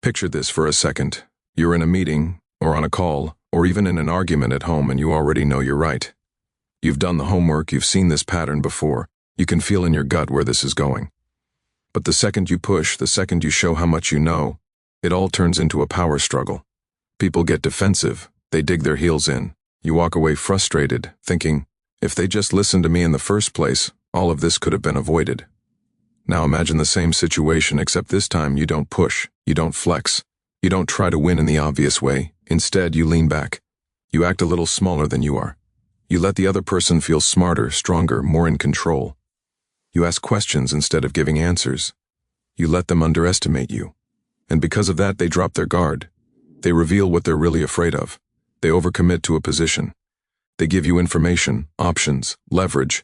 Picture this for a second. You're in a meeting, or on a call, or even in an argument at home and you already know you're right. You've done the homework, you've seen this pattern before, you can feel in your gut where this is going. But the second you push, the second you show how much you know, it all turns into a power struggle. People get defensive, they dig their heels in. You walk away frustrated, thinking, if they just listened to me in the first place, all of this could have been avoided. Now imagine the same situation, except this time you don't push, you don't flex, you don't try to win in the obvious way. Instead, you lean back. You act a little smaller than you are. You let the other person feel smarter, stronger, more in control. You ask questions instead of giving answers. You let them underestimate you. And because of that, they drop their guard. They reveal what they're really afraid of. They overcommit to a position. They give you information, options, leverage.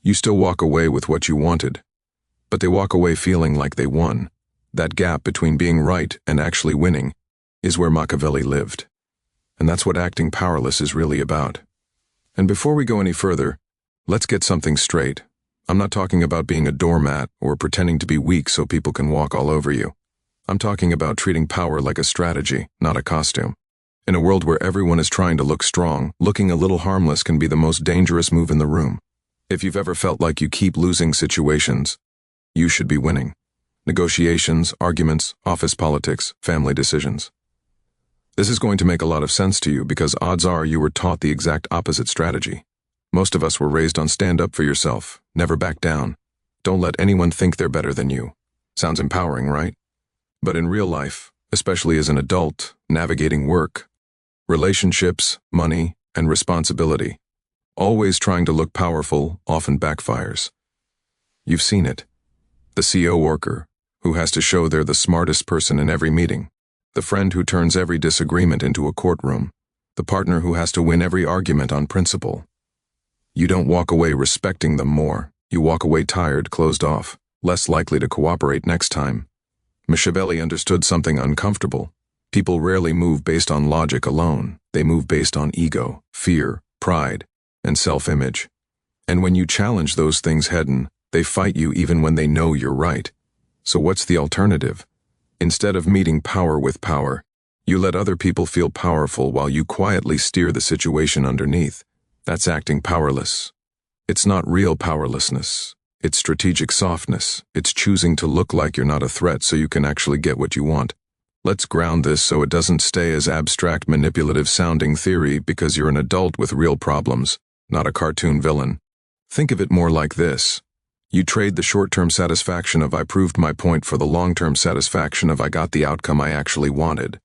You still walk away with what you wanted, but they walk away feeling like they won. That gap between being right and actually winning is where Machiavelli lived. And that's what acting powerless is really about. And before we go any further, let's get something straight. I'm not talking about being a doormat or pretending to be weak so people can walk all over you. I'm talking about treating power like a strategy, not a costume. In a world where everyone is trying to look strong, looking a little harmless can be the most dangerous move in the room. If you've ever felt like you keep losing situations, you should be winning. Negotiations, arguments, office politics, family decisions. This is going to make a lot of sense to you because odds are you were taught the exact opposite strategy. Most of us were raised on stand up for yourself, never back down. Don't let anyone think they're better than you. Sounds empowering, right? But in real life, especially as an adult, navigating work, relationships, money, and responsibility, always trying to look powerful often backfires. You've seen it. The CO worker, who has to show they're the smartest person in every meeting. The friend who turns every disagreement into a courtroom. The partner who has to win every argument on principle. You don't walk away respecting them more. You walk away tired, closed off, less likely to cooperate next time. Machiavelli understood something uncomfortable. People rarely move based on logic alone. They move based on ego, fear, pride, and self-image. And when you challenge those things head-on, they fight you even when they know you're right. So what's the alternative? Instead of meeting power with power, you let other people feel powerful while you quietly steer the situation underneath. That's acting powerless. It's not real powerlessness. It's strategic softness. It's choosing to look like you're not a threat so you can actually get what you want. Let's ground this so it doesn't stay as abstract, manipulative-sounding theory because you're an adult with real problems, not a cartoon villain. Think of it more like this. You trade the short-term satisfaction of I proved my point for the long-term satisfaction of I got the outcome I actually wanted.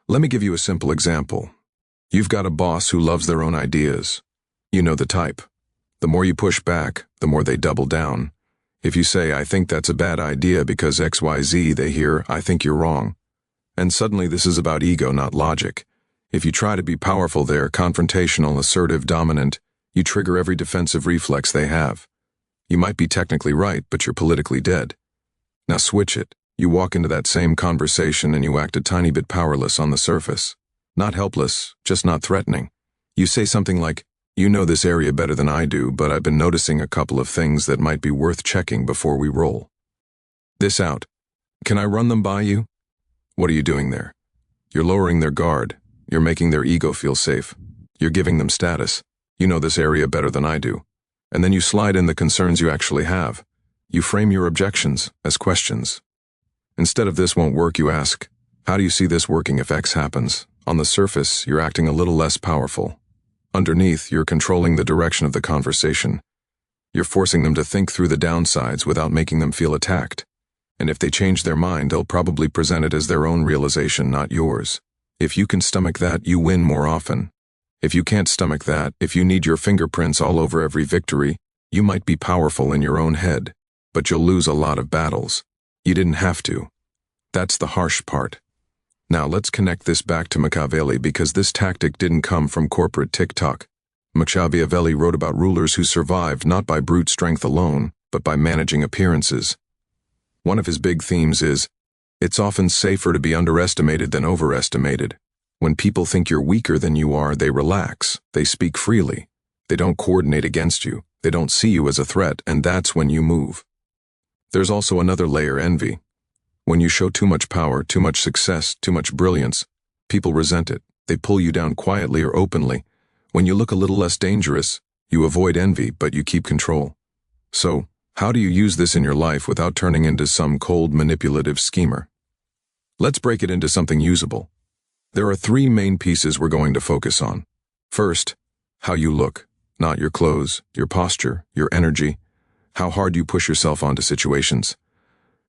Let me give you a simple example. You've got a boss who loves their own ideas. You know the type. The more you push back, the more they double down. If you say, I think that's a bad idea because XYZ, they hear, I think you're wrong. And suddenly this is about ego, not logic. If you try to be powerful there, confrontational, assertive, dominant, you trigger every defensive reflex they have. You might be technically right, but you're politically dead. Now switch it. You walk into that same conversation and you act a tiny bit powerless on the surface. Not helpless, just not threatening. You say something like, you know this area better than I do, but I've been noticing a couple of things that might be worth checking before we roll this out. Can I run them by you? What are you doing there? You're lowering their guard. You're making their ego feel safe. You're giving them status. You know this area better than I do. And then you slide in the concerns you actually have. You frame your objections as questions. Instead of this won't work, you ask, how do you see this working if X happens? On the surface, you're acting a little less powerful. Underneath, you're controlling the direction of the conversation. You're forcing them to think through the downsides without making them feel attacked. And if they change their mind, they'll probably present it as their own realization, not yours. If you can stomach that, you win more often. If you can't stomach that, if you need your fingerprints all over every victory, you might be powerful in your own head, but you'll lose a lot of battles. You didn't have to. That's the harsh part. Now let's connect this back to Machiavelli because this tactic didn't come from corporate TikTok. Machiavelli wrote about rulers who survived not by brute strength alone, but by managing appearances. One of his big themes is, it's often safer to be underestimated than overestimated. When people think you're weaker than you are, they relax, they speak freely. They don't coordinate against you, they don't see you as a threat, and that's when you move. There's also another layer, envy. When you show too much power, too much success, too much brilliance, people resent it. They pull you down quietly or openly. When you look a little less dangerous, you avoid envy, but you keep control. So, how do you use this in your life without turning into some cold, manipulative schemer? Let's break it into something usable. There are 3 main pieces we're going to focus on. First, how you look, not your clothes, your posture, your energy, how hard you push yourself onto situations.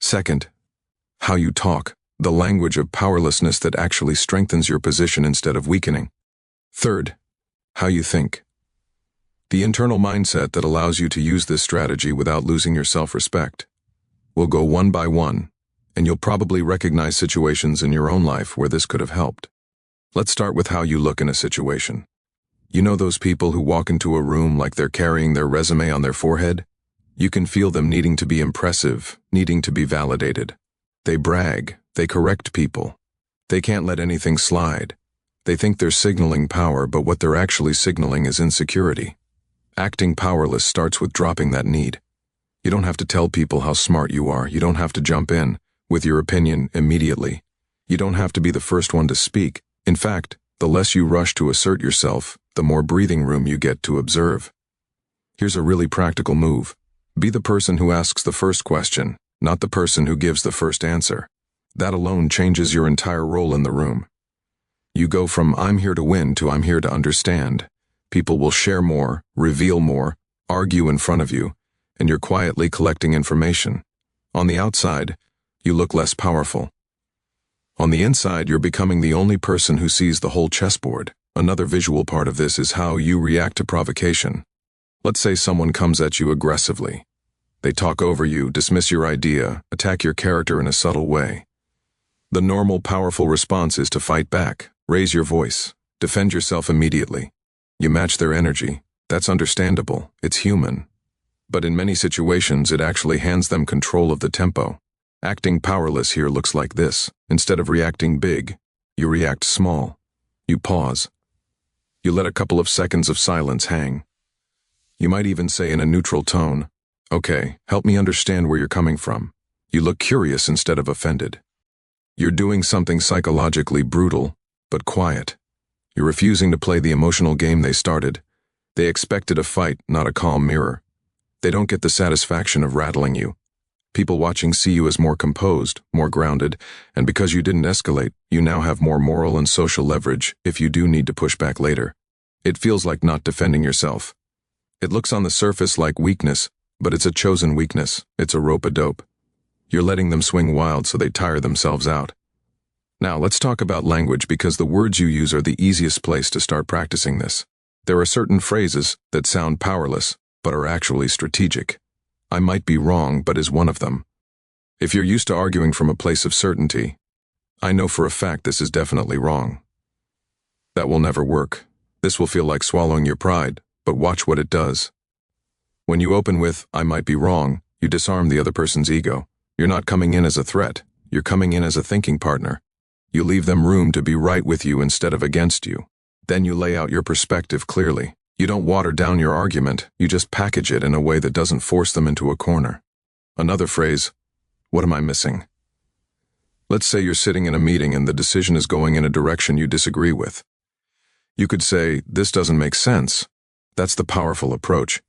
Second, how you talk, the language of powerlessness that actually strengthens your position instead of weakening. Third, how you think. The internal mindset that allows you to use this strategy without losing your self-respect. We'll go one by one, and you'll probably recognize situations in your own life where this could have helped. Let's start with how you look in a situation. You know those people who walk into a room like they're carrying their resume on their forehead? You can feel them needing to be impressive, needing to be validated. They brag, they correct people. They can't let anything slide. They think they're signaling power, but what they're actually signaling is insecurity. Acting powerless starts with dropping that need. You don't have to tell people how smart you are. You don't have to jump in with your opinion immediately. You don't have to be the first one to speak. In fact, the less you rush to assert yourself, the more breathing room you get to observe. Here's a really practical move. Be the person who asks the first question, not the person who gives the first answer. That alone changes your entire role in the room. You go from "I'm here to win" to "I'm here to understand." People will share more, reveal more, argue in front of you, and you're quietly collecting information. On the outside, you look less powerful. On the inside, you're becoming the only person who sees the whole chessboard. Another visual part of this is how you react to provocation. Let's say someone comes at you aggressively. They talk over you, dismiss your idea, attack your character in a subtle way. The normal, powerful response is to fight back, raise your voice, defend yourself immediately. You match their energy. That's understandable. It's human. But in many situations, it actually hands them control of the tempo. Acting powerless here looks like this. Instead of reacting big, you react small. You pause. You let a couple of seconds of silence hang. You might even say in a neutral tone, "Okay, help me understand where you're coming from." You look curious instead of offended. You're doing something psychologically brutal, but quiet. You're refusing to play the emotional game they started. They expected a fight, not a calm mirror. They don't get the satisfaction of rattling you. People watching see you as more composed, more grounded, and because you didn't escalate, you now have more moral and social leverage if you do need to push back later. It feels like not defending yourself. It looks on the surface like weakness, but it's a chosen weakness. It's a rope-a-dope. You're letting them swing wild so they tire themselves out. Now, let's talk about language because the words you use are the easiest place to start practicing this. There are certain phrases that sound powerless, but are actually strategic. "I might be wrong," but is one of them. If you're used to arguing from a place of certainty, "I know for a fact this is definitely wrong." That will never work. This will feel like swallowing your pride, but watch what it does. When you open with, "I might be wrong," you disarm the other person's ego. You're not coming in as a threat. You're coming in as a thinking partner. You leave them room to be right with you instead of against you. Then you lay out your perspective clearly. You don't water down your argument, you just package it in a way that doesn't force them into a corner. Another phrase, "What am I missing?" Let's say you're sitting in a meeting and the decision is going in a direction you disagree with. You could say, "This doesn't make sense." That's the powerful approach.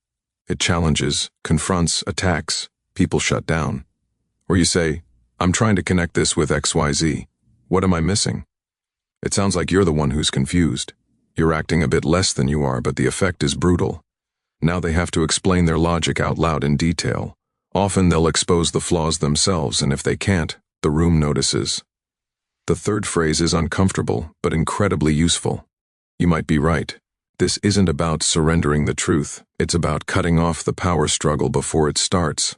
It challenges, confronts, attacks. People shut down. Or you say, "I'm trying to connect this with XYZ. What am I missing?" It sounds like you're the one who's confused. You're acting a bit less than you are, but the effect is brutal. Now they have to explain their logic out loud in detail. Often they'll expose the flaws themselves, and if they can't, the room notices. The third phrase is uncomfortable, but incredibly useful. You might be right. This isn't about surrendering the truth. It's about cutting off the power struggle before it starts.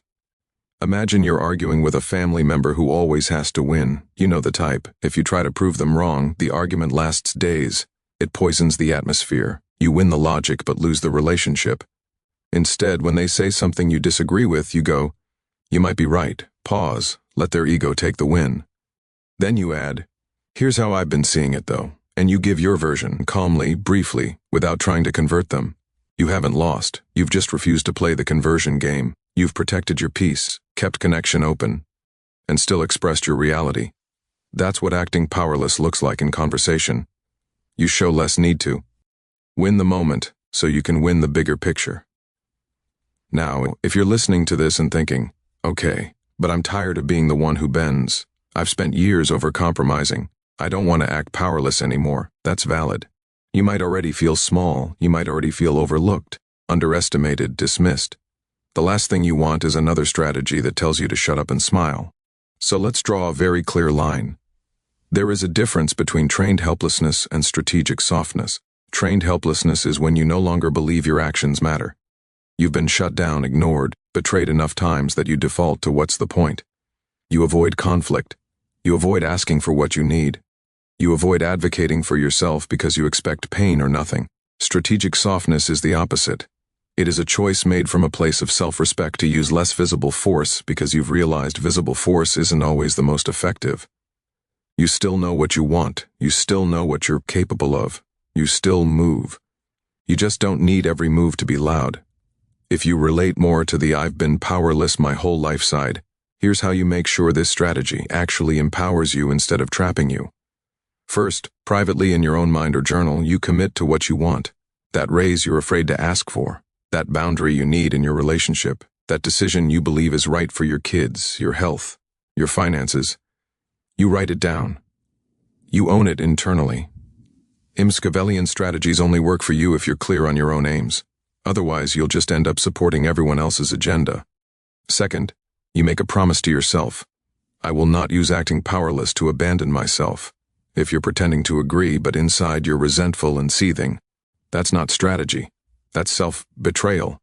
Imagine you're arguing with a family member who always has to win. You know the type. If you try to prove them wrong, the argument lasts days. It poisons the atmosphere. You win the logic but lose the relationship. Instead, when they say something you disagree with, you go, "You might be right." Pause. Let their ego take the win. Then you add, "Here's how I've been seeing it though." And you give your version, calmly, briefly, without trying to convert them. You haven't lost. You've just refused to play the conversion game. You've protected your peace, kept connection open. and still expressed your reality. That's what acting powerless looks like in conversation. You show less need to. Win the moment so you can win the bigger picture. Now, if you're listening to this and thinking, okay, but I'm tired of being the one who bends. I've spent years over-compromising. I don't want to act powerless anymore. That's valid. You might already feel small. You might already feel overlooked, underestimated, dismissed. The last thing you want is another strategy that tells you to shut up and smile. So let's draw a very clear line. There is a difference between trained helplessness and strategic softness. Trained helplessness is when you no longer believe your actions matter. You've been shut down, ignored, betrayed enough times that you default to what's the point. You avoid conflict. You avoid asking for what you need. You avoid advocating for yourself because you expect pain or nothing. Strategic softness is the opposite. It is a choice made from a place of self-respect to use less visible force because you've realized visible force isn't always the most effective. You still know what you want. You still know what you're capable of. You still move. You just don't need every move to be loud. If you relate more to the "I've been powerless my whole life" side, here's how you make sure this strategy actually empowers you instead of trapping you. First, privately in your own mind or journal, you commit to what you want. That raise you're afraid to ask for. That boundary you need in your relationship. That decision you believe is right for your kids, your health, your finances. You write it down. You own it internally. Machiavellian strategies only work for you if you're clear on your own aims. Otherwise, you'll just end up supporting everyone else's agenda. Second, you make a promise to yourself. I will not use acting powerless to abandon myself. If you're pretending to agree, but inside you're resentful and seething, that's not strategy. That's self-betrayal.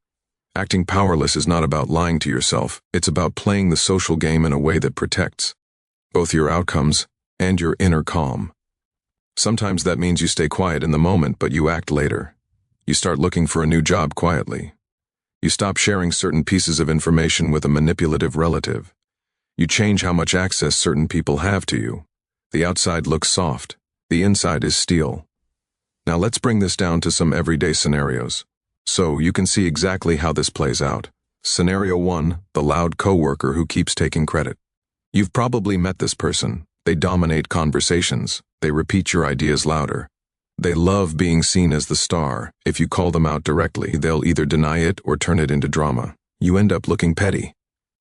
Acting powerless is not about lying to yourself. It's about playing the social game in a way that protects both your outcomes and your inner calm. Sometimes that means you stay quiet in the moment, but you act later. You start looking for a new job quietly. You stop sharing certain pieces of information with a manipulative relative. You change how much access certain people have to you. The outside looks soft. The inside is steel. Now let's bring this down to some everyday scenarios, so you can see exactly how this plays out. Scenario 1, the loud coworker who keeps taking credit. You've probably met this person. They dominate conversations. They repeat your ideas louder. They love being seen as the star. If you call them out directly, they'll either deny it or turn it into drama. You end up looking petty.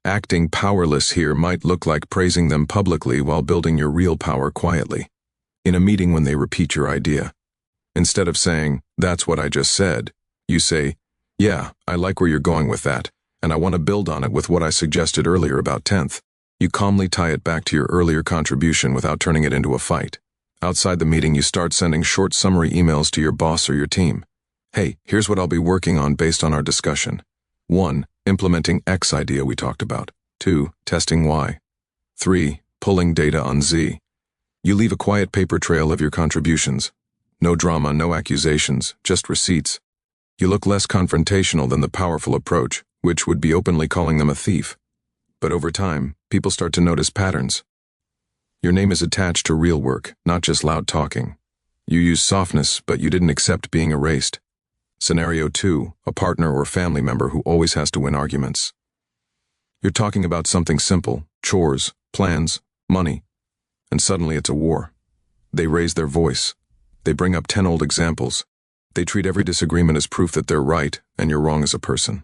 Acting powerless here might look like praising them publicly while building your real power quietly. In a meeting when they repeat your idea. Instead of saying, "That's what I just said," you say, "Yeah, I like where you're going with that, and I want to build on it with what I suggested earlier about 10th. You calmly tie it back to your earlier contribution without turning it into a fight. Outside the meeting, you start sending short summary emails to your boss or your team. Hey, here's what I'll be working on based on our discussion. 1. Implementing X idea we talked about. 2. Testing Y. 3. Pulling data on Z. You leave a quiet paper trail of your contributions. No drama, no accusations, just receipts. You look less confrontational than the powerful approach, which would be openly calling them a thief. But over time, people start to notice patterns. Your name is attached to real work, not just loud talking. You use softness, but you didn't accept being erased. Scenario 2, a partner or family member who always has to win arguments. You're talking about something simple, chores, plans, money, and suddenly it's a war. They raise their voice. They bring up 10 old examples. They treat every disagreement as proof that they're right and you're wrong as a person.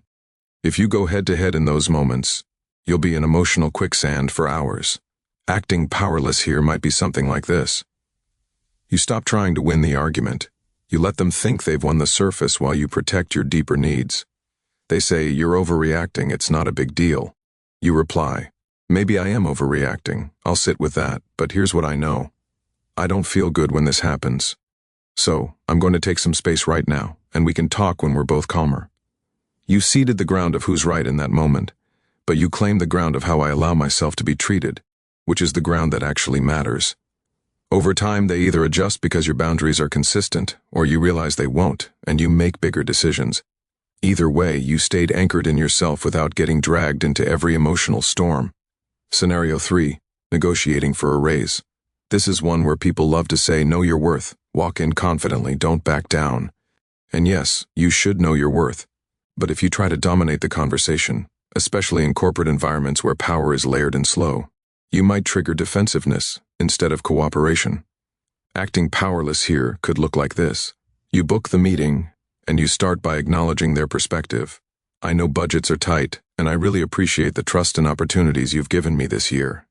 If you go head-to-head in those moments, you'll be in emotional quicksand for hours. Acting powerless here might be something like this. You stop trying to win the argument. You let them think they've won the surface while you protect your deeper needs. They say, "You're overreacting, it's not a big deal." You reply, "Maybe I am overreacting. I'll sit with that, but here's what I know. I don't feel good when this happens. So, I'm going to take some space right now, and we can talk when we're both calmer." You ceded the ground of who's right in that moment, but you claim the ground of how I allow myself to be treated, which is the ground that actually matters. Over time, they either adjust because your boundaries are consistent, or you realize they won't, and you make bigger decisions. Either way, you stayed anchored in yourself without getting dragged into every emotional storm. Scenario 3, negotiating for a raise. This is one where people love to say, "Know your worth, walk in confidently, don't back down." And yes, you should know your worth. But if you try to dominate the conversation, especially in corporate environments where power is layered and slow, You might trigger defensiveness instead of cooperation. Acting powerless here could look like this. You book the meeting, and you start by acknowledging their perspective. I know budgets are tight, and I really appreciate the trust and opportunities you've given me this year.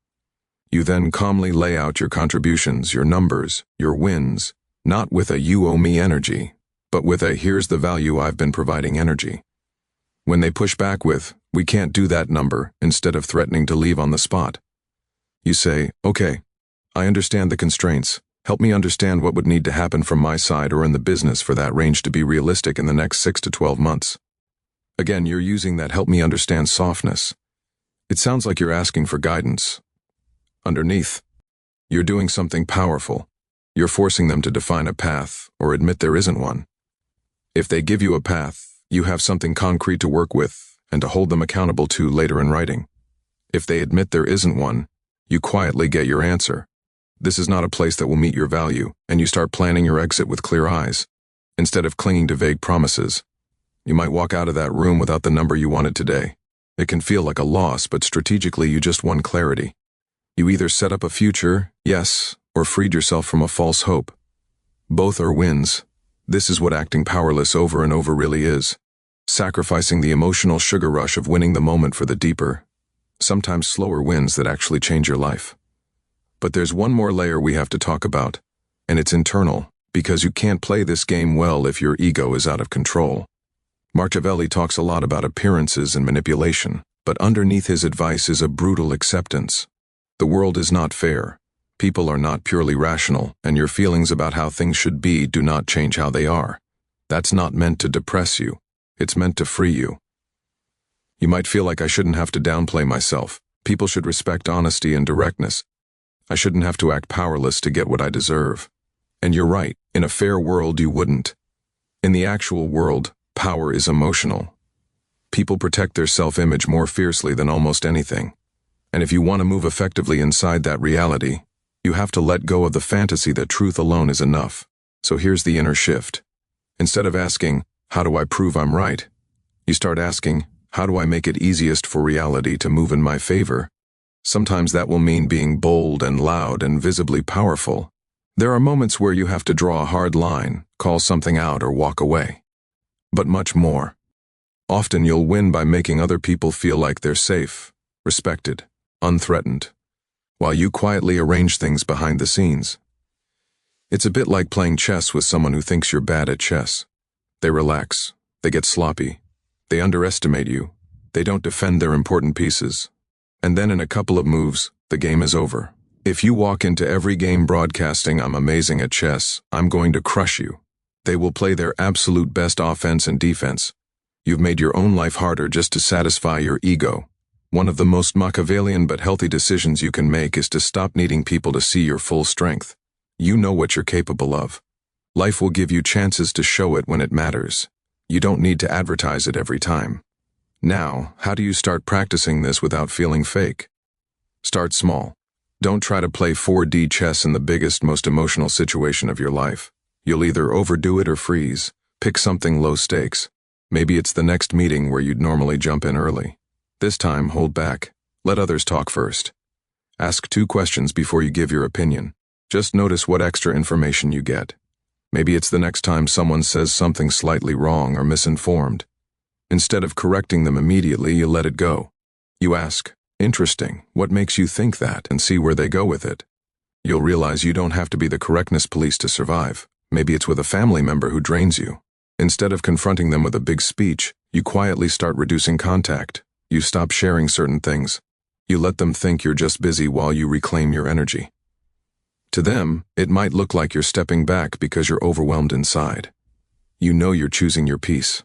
You then calmly lay out your contributions, your numbers, your wins, not with a you owe me energy, but with a here's the value I've been providing energy. When they push back with, we can't do that number, instead of threatening to leave on the spot, you say, okay, I understand the constraints. Help me understand what would need to happen from my side or in the business for that range to be realistic in the next 6 to 12 months. Again, you're using that help me understand softness. It sounds like you're asking for guidance. Underneath, you're doing something powerful. You're forcing them to define a path or admit there isn't one. If they give you a path, you have something concrete to work with and to hold them accountable to later in writing. If they admit there isn't one, you quietly get your answer. This is not a place that will meet your value, and you start planning your exit with clear eyes, instead of clinging to vague promises. You might walk out of that room without the number you wanted today. It can feel like a loss, but strategically you just won clarity. You either set up a future, yes, or freed yourself from a false hope. Both are wins. This is what acting powerless over and over really is. Sacrificing the emotional sugar rush of winning the moment for the deeper, sometimes slower wins that actually change your life. But there's one more layer we have to talk about, and it's internal, because you can't play this game well if your ego is out of control. Machiavelli talks a lot about appearances and manipulation, but underneath his advice is a brutal acceptance. The world is not fair. People are not purely rational, and your feelings about how things should be do not change how they are. That's not meant to depress you. It's meant to free you. You might feel like I shouldn't have to downplay myself. People should respect honesty and directness. I shouldn't have to act powerless to get what I deserve. And you're right, in a fair world you wouldn't. In the actual world, power is emotional. People protect their self-image more fiercely than almost anything. And if you want to move effectively inside that reality, you have to let go of the fantasy that truth alone is enough. So here's the inner shift. Instead of asking, how do I prove I'm right? You start asking, how do I make it easiest for reality to move in my favor? Sometimes that will mean being bold and loud and visibly powerful. There are moments where you have to draw a hard line, call something out, or walk away. But much more. Often you'll win by making other people feel like they're safe, respected, unthreatened, while you quietly arrange things behind the scenes. It's a bit like playing chess with someone who thinks you're bad at chess. They relax, they get sloppy, they underestimate you, they don't defend their important pieces. And then in a couple of moves, the game is over. If you walk into every game broadcasting, I'm amazing at chess, I'm going to crush you, they will play their absolute best offense and defense. You've made your own life harder just to satisfy your ego. One of the most Machiavellian but healthy decisions you can make is to stop needing people to see your full strength. You know what you're capable of. Life will give you chances to show it when it matters. You don't need to advertise it every time. Now, how do you start practicing this without feeling fake? Start small. Don't try to play 4D chess in the biggest, most emotional situation of your life. You'll either overdo it or freeze. Pick something low stakes. Maybe it's the next meeting where you'd normally jump in early. This time, hold back. Let others talk first. Ask 2 questions before you give your opinion. Just notice what extra information you get. Maybe it's the next time someone says something slightly wrong or misinformed. Instead of correcting them immediately, you let it go. You ask, interesting, what makes you think that, and see where they go with it. You'll realize you don't have to be the correctness police to survive. Maybe it's with a family member who drains you. Instead of confronting them with a big speech, you quietly start reducing contact. You stop sharing certain things. You let them think you're just busy while you reclaim your energy. To them, it might look like you're stepping back because you're overwhelmed inside. You know you're choosing your peace.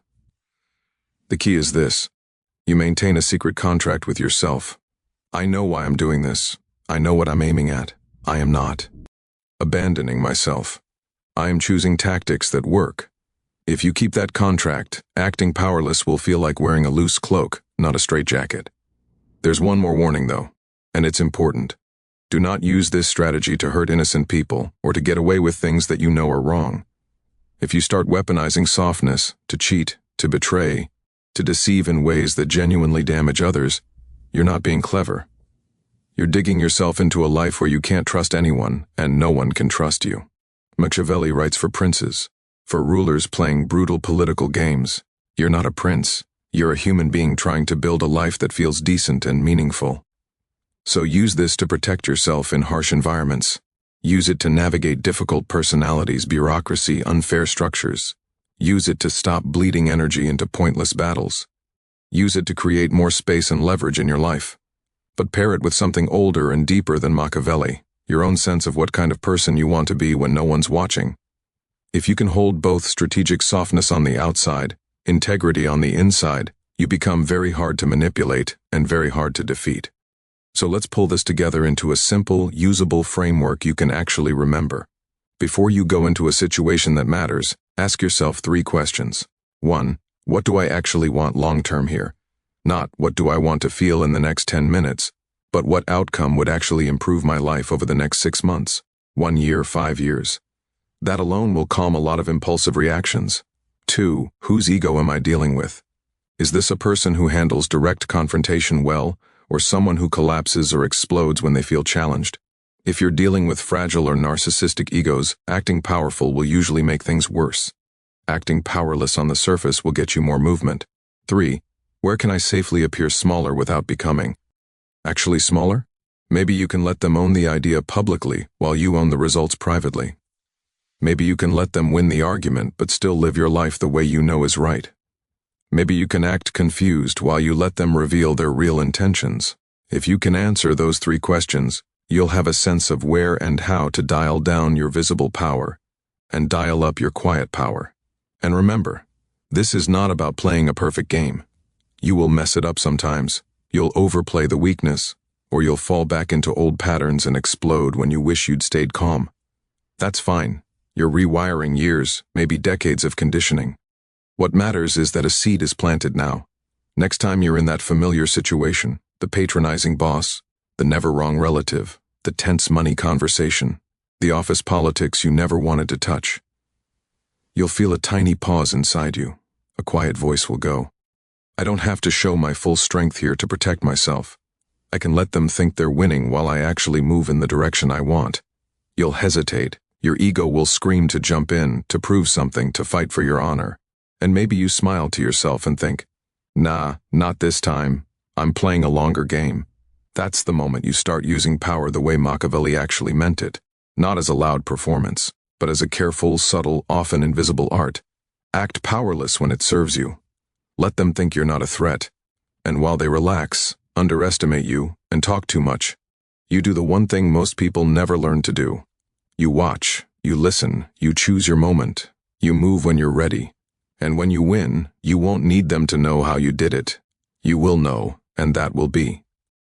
The key is this. You maintain a secret contract with yourself. I know why I'm doing this. I know what I'm aiming at. I am not abandoning myself. I am choosing tactics that work. If you keep that contract, acting powerless will feel like wearing a loose cloak, not a straitjacket. There's one more warning though, and it's important. Do not use this strategy to hurt innocent people or to get away with things that you know are wrong. If you start weaponizing softness to cheat, to betray, to deceive in ways that genuinely damage others, you're not being clever. You're digging yourself into a life where you can't trust anyone, and no one can trust you. Machiavelli writes for princes, for rulers playing brutal political games. You're not a prince. You're a human being trying to build a life that feels decent and meaningful. So use this to protect yourself in harsh environments. Use it to navigate difficult personalities, bureaucracy, unfair structures. Use it to stop bleeding energy into pointless battles. Use it to create more space and leverage in your life. But pair it with something older and deeper than Machiavelli, your own sense of what kind of person you want to be when no one's watching. If you can hold both strategic softness on the outside, integrity on the inside, you become very hard to manipulate and very hard to defeat. So let's pull this together into a simple, usable framework you can actually remember. Before you go into a situation that matters, ask yourself 3 questions. 1. What do I actually want long-term here? Not what do I want to feel in the next 10 minutes, but what outcome would actually improve my life over the next 6 months, 1 year, 5 years. That alone will calm a lot of impulsive reactions. 2. Whose ego am I dealing with? Is this a person who handles direct confrontation well, or someone who collapses or explodes when they feel challenged? If you're dealing with fragile or narcissistic egos, acting powerful will usually make things worse. Acting powerless on the surface will get you more movement. 3. Where can I safely appear smaller without becoming actually smaller? Maybe you can let them own the idea publicly while you own the results privately. Maybe you can let them win the argument but still live your life the way you know is right. Maybe you can act confused while you let them reveal their real intentions. If you can answer those 3 questions, you'll have a sense of where and how to dial down your visible power and dial up your quiet power. And remember, this is not about playing a perfect game. You will mess it up sometimes. You'll overplay the weakness, or you'll fall back into old patterns and explode when you wish you'd stayed calm. That's fine. You're rewiring years, maybe decades of conditioning. What matters is that a seed is planted now. Next time you're in that familiar situation, the patronizing boss, the never-wrong relative, the tense money conversation, the office politics you never wanted to touch, you'll feel a tiny pause inside you. A quiet voice will go, I don't have to show my full strength here to protect myself. I can let them think they're winning while I actually move in the direction I want. You'll hesitate. Your ego will scream to jump in, to prove something, to fight for your honor. And maybe you smile to yourself and think, nah, not this time. I'm playing a longer game. That's the moment you start using power the way Machiavelli actually meant it, not as a loud performance, but as a careful, subtle, often invisible art. Act powerless when it serves you. Let them think you're not a threat. And while they relax, underestimate you, and talk too much, you do the one thing most people never learn to do. You watch, you listen, you choose your moment, you move when you're ready. And when you win, you won't need them to know how you did it. You will know, and that will be